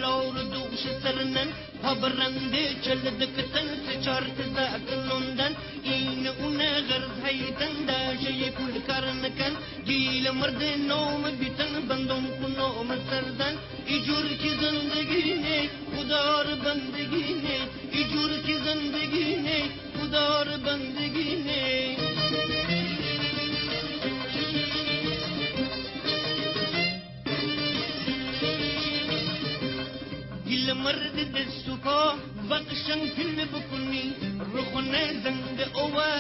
لور دوش سرنن خبرنده چلدک تن سچارت زاکنوندن این اون غرض هیتن داشی کل کرنکن گیل مرد نوم بیتن بندم کنوم سردن ایجور کی زندگی نه خدار بندگی نه ایجور کی زندگی نه خدار بندگی نه گیل مرد دستوکا وقشن تل بکنی رخونه زنگ اوه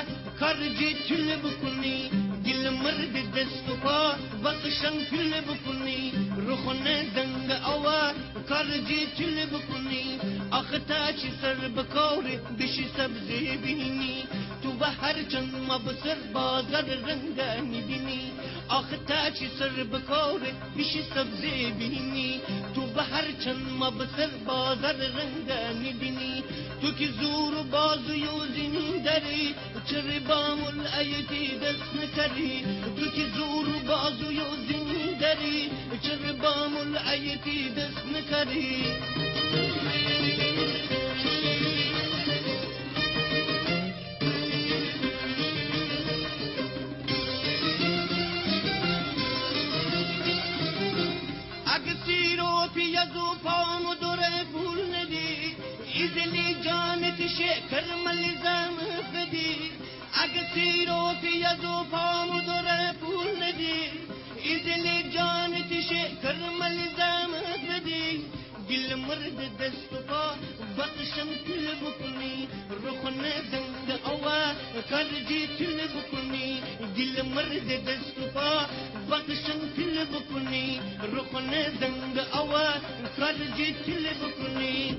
کارجی تل بکنی گیل مرد دستوکا وقشن تل بکنی رخونه زنگ اوه کارجی تل بکنی آختا چی سر بکاری بشی سبزی بینی تو به هر چند مبصر بازار رنگانی بینی آختا چی سر بکاری بشی سبزی بینی تو به هر چند مبصر بازار رنگانی بینی تو کی زور و بازوی و زین داری چرا بامل ایتی دست نکردی تو کی زور و بازوی و زین داری چرا بامل ایتی دست نکردی پیازو پام دوره پول ندی ایزلی جانت شکر ملزم بدی اگه سیرو پیازو پام دوره پول ندی ایزلی جانت شکر ملزم بدی گل مرد دست پا بخشم تل بکنی رخونه زنگ اوه کارجی تل بکنی گل مرد دست پا بخشم تل بکنی رخونه زنگ اوه کارجی تل بکنی